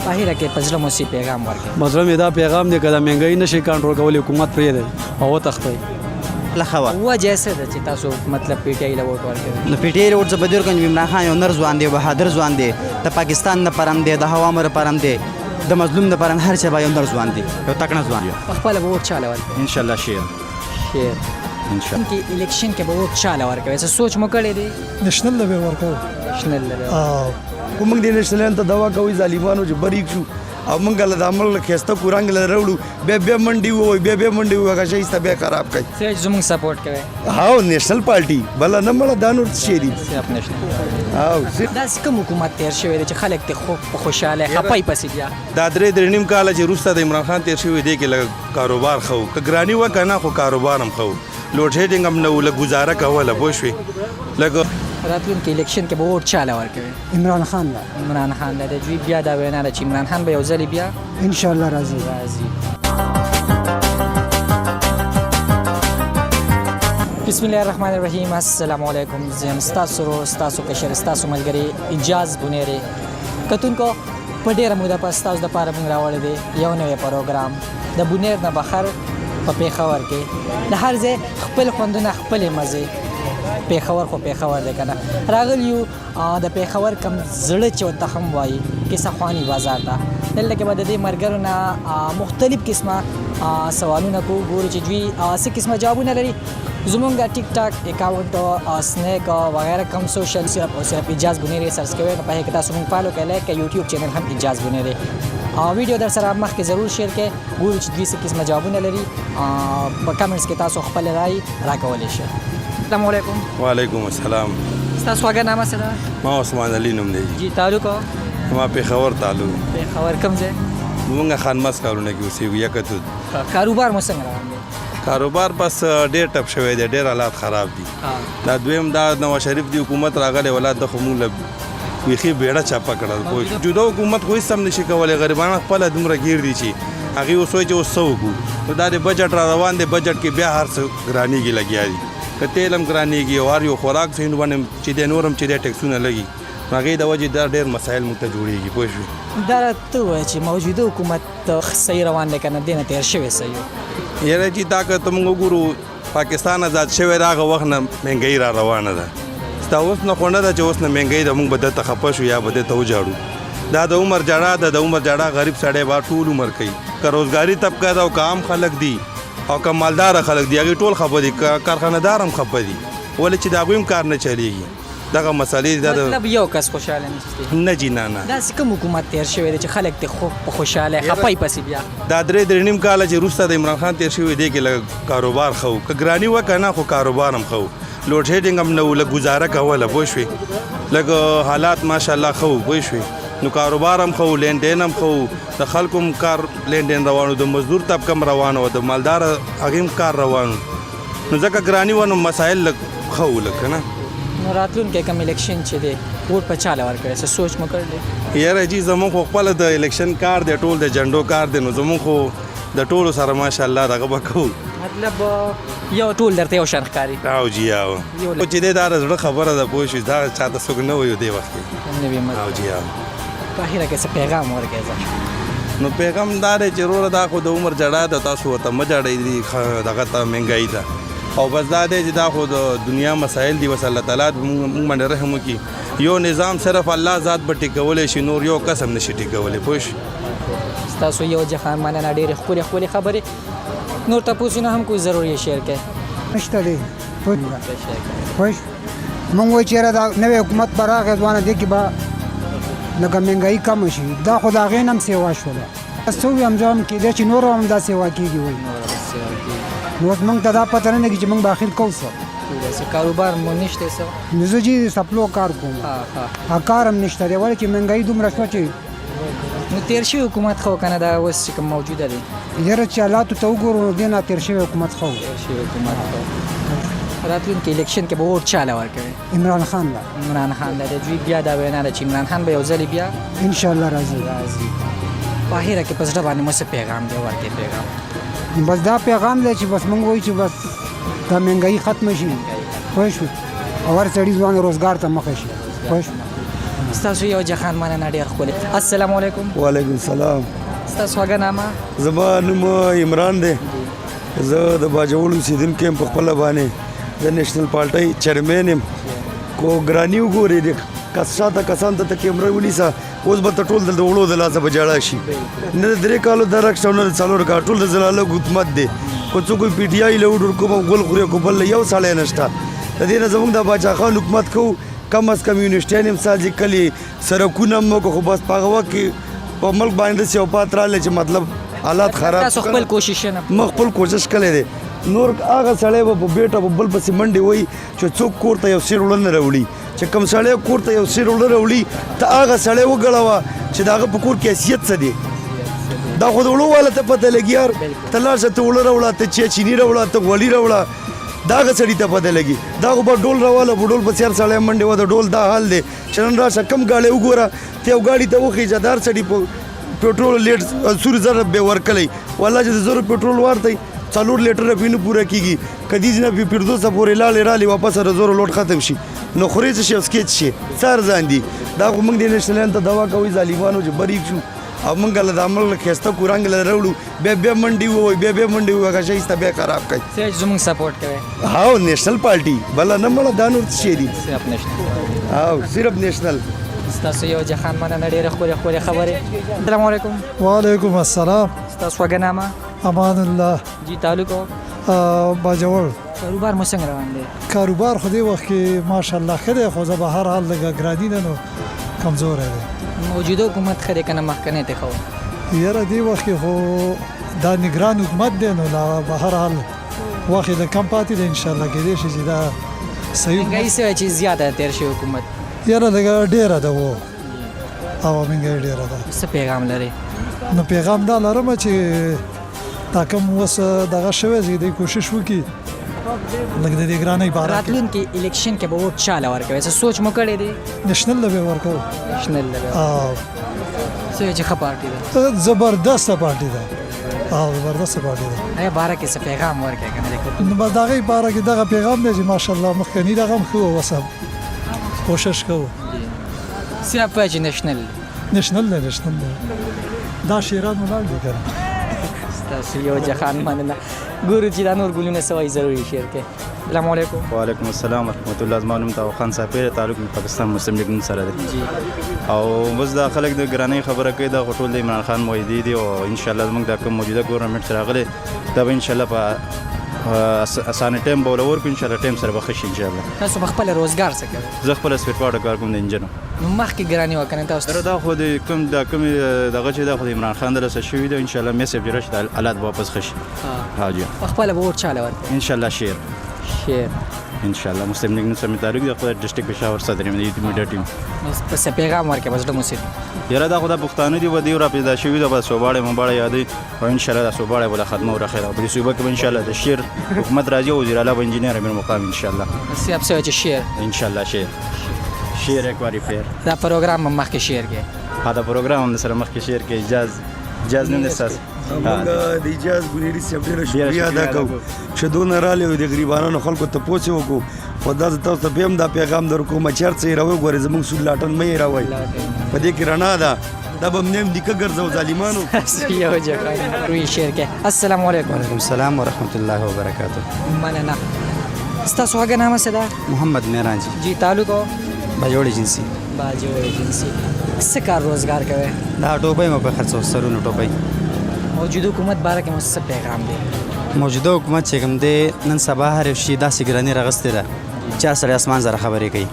په هیله کې په زړه مو څه پیغام ورکړئ؟ مطلب یې دا پیغام دی که د مهنګایي نشي کنټرول کولی حکومت پرېږدئ او وتښتئ. لخوا وجه څه ده چې تاسو مطلب پی ټی آی له ووټ ورکوئ؟ د پی ټی آی ووټ زه به دې ورکوم چې عمران خان یو نر ځوان دی، بهادر ځوان دی، د پاکستان دپاره هم دی، د عوامو دپاره هم دی، د مظلوم دپاره هم هر چا به یو نر ځوان دی، یو تکړه ځوان دی. په خپله به ووټ چا له ورکوئ؟ انشاءالله شیر شیر انشاءالله. کې الیکشن کې به ووټ چا له ورکوئ؟ څه سوچ مو کړی دی؟ نشنل له به ورکو نېشنل له به. خو موږ د نشنل ته دوا کوي ظالمانو چې بریک شو او موږ له د عمل ښایسته کورنګ له راوړو بیا منډي ووایي بیا منډي ووایي هغه شی ستا بیا خراب کوي. څه زموږ سپورټ کوئ؟ هاو نیشنل پارټي بله نه مړه دا نور څه شی دي. صرف نېشنل. هاو داسې کوم حکومت تېر شوی دی چې خلک ترې په خوشحاله خپه پسې بیا؟ دا درې نیم کاله چې وروسته د عمران خان تېر شوی دی کې لږ کاروبار ښه و، که ګراني وه که نه خو کاروبار هم ښه و، لوډ شیډینګ هم نه و، لږ ګزاره کوله پوه شوې. لږ راتلونکي الیکشن کې به ووټ چا له ورکوئ؟ عمران خان لا عمران خان له د دوی بیا دا وینا ده چې عمران خان به یو ځلې بیا ان شاء الله راځي. بسم الله الرحمن الرحیم. السلام علیکم. زه یم ستاسو ورور ستاسو کشر ستاسو ملګری اجاز بونیری. کتونکو په ډېره موده پس ستاسو دپاره موږ راوړی دی یو نوی پروګرام د بونیر نه بهر په پېښور کې. د هر ځای خپل خوندونه خپلې مزې. پېښور خو پېښور دی که نه. راغلی یو د پېښور کم زړه چې ورته هم وایي کیسه خواني بازار ته. دلته کې به د دې ملګرو نه مختلف قسمه سوالونه کوو، ګورو چې دوی څه قسمه جوابونه لري. زمونږ ټیک ټاک اکاونټ سنیک وغیرہ کم سوشل صرف او صرف اجاز بونیری سرچ کوئ نو په هغې کې تاسو مونږ فالو کړئ، لایک کړئ. یوټیوب چینل هم اجاز بونیری. ویډیو در سره مخکې ضرور شیر کړئ. ګورو چې دوی څه قسمه جوابونه لري. په کمنټس کې تاسو خپل رای راکولی شئ. السلام علیکم. وعلیکم السلام. ستاسو اگر نامه څه ده؟ ما عثمان علي نوم دی. جی تعلق ما پېښور تعلق. پېښور کوم ځای؟ موږ خانمس کارونه کې اوسېږو یکتود. کاروبار مو څنګه روان دی؟ کاروبار بس ډېر ټپ شوی دی، ډېر حالات خراب دي. دا دویم دا نواز شریف دی حکومت راغلی ولاد د خو موږ له بیخي بیړه چاپه کړل. پوه جدا حکومت خو هېڅ هم نشي کولی، غریبان خپله دومره ګیر دي چې هغې اوس وایي چې اوس څه وکړو. نو دا د بجټ را روان دی، بجټ کې بیا هر څه ګرانېږي لګیا دي، که تیل هم ګرانېږي او هر یو خوراک صحیح باندې چې دی نور هم چې دی ټیکسونه لګي، نو هغې د وجې دا ډېر مسایل موږ ته جوړېږي. پوه شوې؟ دا راته ووایه چې موجوده حکومت صحیح روان دی که نه دې نه تېر شوی صحیح؟ یاره چې دا که ته موږ وګورو پاکستان آزاد شوی د هغه وخت نه مهنګایي را روانه ده. ستا اوس نه خو نه ده چې اوس نه مهنګایي ده موږ به دلته خفه شو یا به دې ته وجاړو. دا د عمر جړه ده، د عمر جړه غریب سړی به ټول عمر کوي. که روزګاري طبقه ده او که عام خلک دي او که مالداره خلک دي هغې ټول خفه دي، که کارخانهدار هم خفه دي، ولې چې د هغوی هم کار نه چلېږي. دغه مسئلې مطلب یو کس خوشحاله نشته؟ نه جي نه نه. داسې کوم حکومت تېر شوی دی چې خلک ترې په خوشحاله خپه پسې بیا؟ دا درې نیم کاله چې وروسته د عمران خان تېر شوی دی کې لږ کاروبار ښه و، که ګراني وه که نه خو کاروبار هم ښه و، لوډ شیډینګ هم نه و، لږ ګزاره کوله. پوه شوې؟ لږ حالات ماشاءالله ښه و. پوه شوې؟ نو کاروبار هم ښه و، لینډین هم ښه و، د خلکو هم کار لینډین روان و، د مزدور طبقه هم روانه وه، د مالداره هغې هم کار روان و. نو ځکه ګراني وه نو مسایل لږ ښه و لږ که نه. نو راتلونکی کوم الیکشن چې دی ووټ په چا له ورکوئ؟ څه سوچ مو کړی دی؟ یاره جي زموږ خو خپله د الیکشن کار دی، ټول د جنډو کار دی، نو زموږ خو د ټولو سره ماشاءالله دغه به کوو. مطلب یو ټول درته یو شان ښکاري؟ او جي او چې دی دا د زړه خبره ده. پوه شوې؟ دا چاته څوک نه وایو دې وخت کې. او جي او په اخره کې څه پیغام ورکوئ ځه؟ نو پیغام دا دی چې وروره دا خو د عمر جړه ده، تاسو ورته مه جړئ دغه ته مهنګایي ته. او بس دا دی چې دا خو د دنیا مسایل دي، بس الله تعالی موږ باندې رحم وکړي. یو نظام صرف الله ذات به ټیکولی شي، نور یو کس هم نشي ټیکولی. پوه شو؟ ستاسو یو جهان مننه، ډېرې ښکلې ښکلې خبرې. نور تپوسونه هم کوئی ضرور یې شیر کړئ. نشته دی پوه مونږ وایو چېرې دا نوی حکومت به راغی ځوانه دې کې به لکه مهنګایي کمه شي. دا خو د هغې نه هم سیوا شوله. څه ووایم زه هم کېدی چې نور هم دا سیوا کېږي وایي. نو اوس موږ ته دا پته نه لګي چې موږ به آخر کوو څه. کاروبار مو نشته څه؟ نو زه چې سپلو کار کوم، کار هم نشته دی، ولې چې مهنګایي دومره شوه چې. نو تېر شوي حکومت ښه و که نه دا اوس چې کوم موجوده دی؟ یاره چې حالاتو ته وګورو نو دې نه تېر شوی حکومت ښه و. تېر شوي حکومت ښه. راتلونکي الیکشن کې به ووټ چا له ورکوئ؟ عمران خان له. عمران خان له د دوی بیا دا وینا ده چې عمران خان به یو ځلې بیا انشاءالله راځي. په اخره کې په زړه باندې مو څه پیغام دی ورکړئ؟ پیغام بس دا پیغام دی چې بس موږ وایو چې بس دا مهنګایي ختمه شي. پوه شو؟ او هر سړي ځوان روزګار ته مخه شي. پوه شو؟ ستاسو یو جهان مننه، ډېر خپل. السلام علیکم. وعلیکم السلام. ستاسو هغه نامه؟ زما نوم عمران دی. زه د باجوړ اوسېدونکی یم په خپله باندې د نېشنل پارټۍ چیرمین یم. کو ګراني وګورې د شاته کسان ته کیمره ونیسه اوس به ته ټول د وړو د لاسه به جړه شي. نه د 3 کالو درک شو نه د 4 کالو ټول د زلاله حکومت دی. کو څوک پی ټی آی له وډر کوم ګل خوري کو بل یو سړی نشته. د دې نه زموږ د باچا خان حکومت کو کم از کم یونیورسټیان هم سرجیکلي سرکونه مو خو بس په وخت کې په ملک باندې سیو پاتراله چې مطلب حالات خراب. تاسو خپل کوشش نه مخ خپل کوشش کړی دی. نور هغه سړی به په بیټه په بل پسې منډې وایي چې څوک کور ته یو سیر وړه نه راوړي. چې کوم سړی کور ته یو سیر وړه راوړي ته هغه سړی وګڼوه چې د هغه په کور کې حیثیت څه دی. دا خو د وړو والا ته پته لګي یار. ته لاړ شه ته وړه راوړه ته چیني راوړه ته غوړي راوړه دا هغه سړي ته پته لګي. دا خو به ډول راواله په ډول پسې هر سړی منډې وه د ډول دا حال دی چې نن راشه کم ګاډی وګوره ته یو ګاډي ته وخېږه دا هر سړي په پېټرول لیټ سور زر به ورکلی والله چې د زرو پېټرول ورته 4 لیټره پې نه پوره کېږي کدیځ نه پې پېردوسه پورې لاړې رالې واپس د زرو لوټ ختم شي نو خورې څه شي او سکېچ شي څه ارزان دي. دا خو موږ د نیشنلان ته دوا کوي ظالمانو چې بریک شو او موږ له د عمل له ښایسته کورنګ له راوړو بیا منډي ووایي بیا منډي ووایي هغه شی ستا بیا خراب کوي. صرف زموږ سپورټ کوي. هاو نیشنل پارټي بله نه مړه دا نور څه شی دي. صرف نشته. هاو صرف نیشنل. ستاسو یو جهان مننه ډېرې ښکلې خبرې. السلام علیکم. وعلیکم السلام. ستاسو هغه نامه؟ امان الله. جی تعلق باجوړ. کاروبار مو څنګه روان دی؟ کاروبار خو دې وخت کې ماشاءالله ښه دی خو زه به هر حال لږه ګراني ده نو کمزوری دی. موجوده حکومت ښه دی که نه مخکنی ته ښه و؟ یاره دې وخت کې خو دا نګران حکومت دی نو لا به هر حال وخت یې د کم پاتې دی انشاءالله کېدای شي چې دا صحیح مهنګایي څه وایي چې زیاته تېر شوی حکومت؟ یاره لږه ډېره ده و او مهنګایي ډېره ده. څه پیغام لري؟ نو پیغام دا لرم چې دا کوم اوس دغه شوی چې دوی کوشش وکړي لږ د دې ګرانۍ باره کې. راتلونکي الیکشن کې به ووټ چاله ورکوي؟ څه سوچ مو کړی دی؟ نیشنل له به ورکوو. نیشنل له به څه وایي چې ښه پارټي ده؟ زبردسته پارټي ده او زبردسته پارټي ده. هغې باره کې څه پیغام ورکوي که نه؟ نو بس د هغې باره کې دغه پیغام دی چې ماشاءالله مخکني دغه هم ښه و اوس هم کوشش کوو. صرف وایي چې نیشنل نیشنل دی نیشنل دی دا شیران ولاړ دي که نه. ستاسو یو جهان مننه. ګورو چې دا نور ګلونه څه وایي ضروري شیر کې. السلام علیکم. وعلیکم السلام ورحمت الله. زما نوم طاوق خان صافی تعلق پاکستان مسلم لیگ نن سره دی. جی. او بس دا خلک د ګرانۍ خبره کوي دا ټول د عمران خان مویدي دي او ان شاء الله زموږ د کوم موجوده ګورنمنت سره راغلی دا به ان شاء الله په اسانه ټایم به ولور کو ان شاء الله ټایم سره به ښه شي ان شاء الله. تاسو په خپل روزګار څه کوئ؟ زه خپل سپیرپاړه کار کوم د انجنو. نو مخکې ګراني وه که نه تاسو؟ سره دا خو د کوم دغه چې دا خو د عمران خان د لاسه شوي دی ان شاء الله میسج چې راشي د حالات به واپس ښه شي. ها جی په خپله به ووټ چاله ورکوي؟ ان شاء الله شیر ان شاء الله مسلم لیگ نن سره مې تعلق دی خپل ډسټرکټ پېښور صدر یم د یوت میډیا ټیم. څه پیغام ورکوي په زړه مو سي؟ یاره دا خو دا پښتانه دي به دوی را پیدا شوي ده به صوباړې مباړې یادوي او ان شاء الله دا صوباړې به له ختمه ورخېده او په دې صوبه کې به ان شاء الله د شیر حکومت راځي او وزیر اعلی به انجینر امیر مقام ان شاء الله. صاحب څه وایي چې شیر؟ ان شاء الله شیر ایک باری پھر دا پروګرام هم مخکې شیر کې؟ ها دا پروګرام هم سره مخکې شیر کې اجاز نیم دستاس موږ د اجاز ګنیری صاحب ډېره شکریه ادا کوو چې دونه رالی او د غریبانو خلکو تپوس یې وکړو. خو دا زه تاسو ته بیا هم دا پیغام در کوم چې هر څه هېروئ ګورئ زموږ سود لاټن مه هېروئ په دې کې رڼا ده دا به نیم نیکه ګرځو ظالمانو. یو جګړه روی شیر کې. السلام علیکم. وعلیکم السلام ورحمت الله وبرکاته. مننه. ستاسو هغه نامه څه ده؟ محمد مهران جی. جی تعلق و؟ باجوړ ایجنسی. باجوړ ایجنسی. څه کار روزګار کوي؟ دا ټوپۍ مو په خرڅو سرونو ټوپۍ. موجوده حکومت باره کې مو څه پیغام دی؟ موجوده حکومت چې کوم دی نن سبا هر شي داسې ګراني راغستې ده چا سړی اسمان سره خبرې کوي.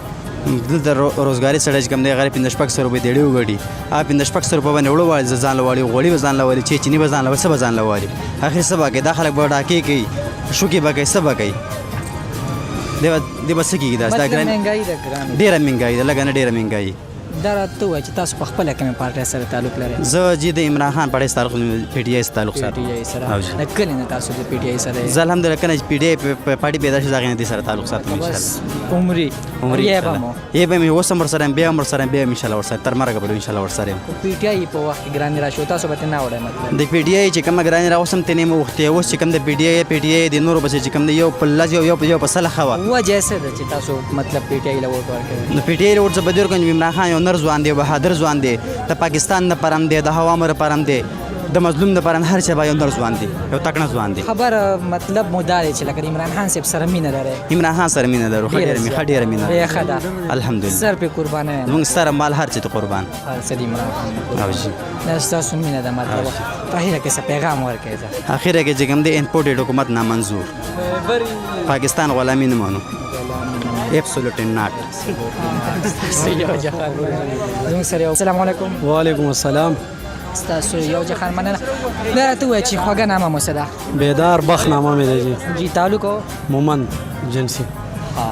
دلته روزګاري سړی چې کوم دی هغه 1500 روپۍ دیړې وګړي هغه 1500 روپۍ باندې وړو والی ځان له والی غوړي به ځان له والی چیني به ځان له څه به ځان له والی اخر څه به کوي دا خلک به ډاکې کوي شوکې به کوي څه به کوي دی به څه کېږي دا مهنګایي ده ګرانه ډېره مهنګایي ده لږه نه ډېره مهنګایي. دا راته ووایه چې تاسو په خپله کومې پارټۍ سره تعلق لرئ؟ زه جی د عمران خان پاړۍ تعلق پی ټي آی سره تعلق ساتم. پی ټي آی سره؟ د کلي نه تاسو د پی ټي آی سره؟ زه الحمدلله کله چې پی ټي آی پارټي پیدا شي د هغې نه دې سره تعلق ساتم ان شاء الله. عمري یې به مو یې به مې اوس هم ورسره یم بیا هم ورسره یم بیا هم انشاءالله ورسره تر مرګه به ان شاءالله ورسره یم. پی ټي آی په وخت کې ګراني راشي تاسو به ترې نه وړئ مطلب؟ د پی ټي آی چې کومه ګراني راوستم ترې مې وختې اوس چې کوم د پی ټي آی د نورو پسې چې کوم دی یو په لس یو په سله ښه وه. وجه څه ده چې تاسو مطلب پی ټي آی له ووټ ورکوئ؟ نو پی ټي آی له ووټ څه به دې ورکړم چې عمران خان یو نر ځوان دی بهادر ځوان دی د پاکستان نه پرم دی د هوا مر پرم دی د مظلوم نه پرم هر چا به یو نر ځوان دی یو تکړه ځوان دی خبر مطلب مو دا دی چې لکه عمران خان صاحب سره مینه لري عمران خان سره مینه لرو ډېره مینه ډېره ښه ده الحمدلله سر په قربانه موږ سره مال هر څه ته قربان سید عمران خان او جی دا ستاسو مینه ده مطلب په هیله کې څه پیغام ورکړئ اخره کې چې کوم دی انپورټډ حکومت نامنظور پاکستان غلامي نه مانو absolutely not زموږ سره یو السلام علیکم وعلیکم السلام ستاسو یو جهان مننه دا راته وایي چې خوږه نامه مو څه ده بیدار بخ نامه مې دی جی جی تعلق مومن جنسي ها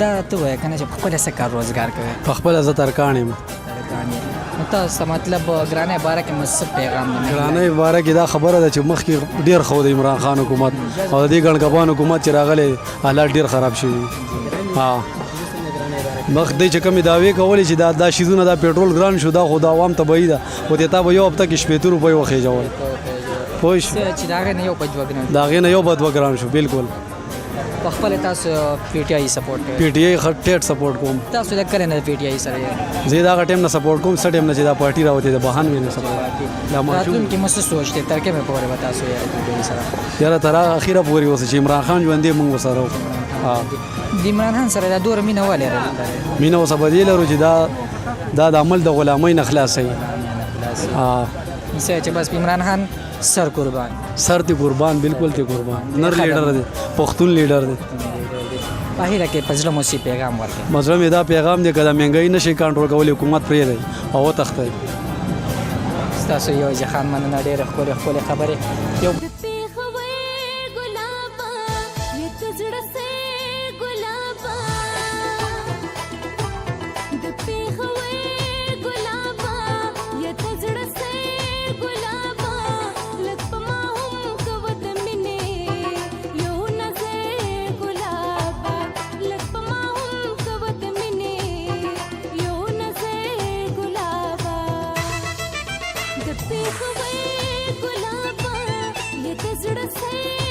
دا راته وایي که نه چې په خپله څه کار روزګار کوي په خپله زه ترکاڼ یم نو تاسو مطلب ګرانۍ باره کې مو څه پیغام دی ګرانۍ باره کې دا خبره ده چې مخکې ډېر ښه و د عمران خان حکومت او د دې ګڼکبان حکومت چې راغلی حالات ډېر خراب شوي ها مخ دی چې کومې دعوې کولې چې دا شیزونه دا پېټرول ګران شو دا خو د عوام تباهي ده خو دې تا به یو هفته کې شپېته روپۍ وخېجول پوه شو چې د هغې نه یو په دوه ګران د هغې نه یو به دوه ګران شو بالکل په خپله تاسو پی ټي آی سپورټ کوئ پی ټي آی ټیټ سپورټ کوم تاسو د کله نه د پی ټي آی سره یې زه د هغه ټایم نه سپورټ کوم څه ټایم نه چې دا پارټي راوتې د بهان وي نه سپورټ دا ماشوم راتلونکي مو څه سوچ دی تر کومې پورې به تاسو یې پی ټي آی سره یاره تر هغه اخره پورې اوسه چې عمران خان ژوندی موږ ورسره وو د عمران خان سره دا دوره مینه ولې لري مینه اوسه به دې لرو چې دا د عمل د غلامۍ نه خلاصوي چې بس عمران خان سر قربان سر تی قربان بالکل تی قربان نر لیډر دی پښتون لیډر دی په هیله کې په زړه مو څه پیغام ورکړئ مطلب یې دا پیغام دی که د مهنګۍ نشي کنټرول کولی حکومت پرېږدئ او وتښتئ ستاسو یو جهان مننه ډېرې ښکلې خبرې یو गुलाबा ये तो जुड़ से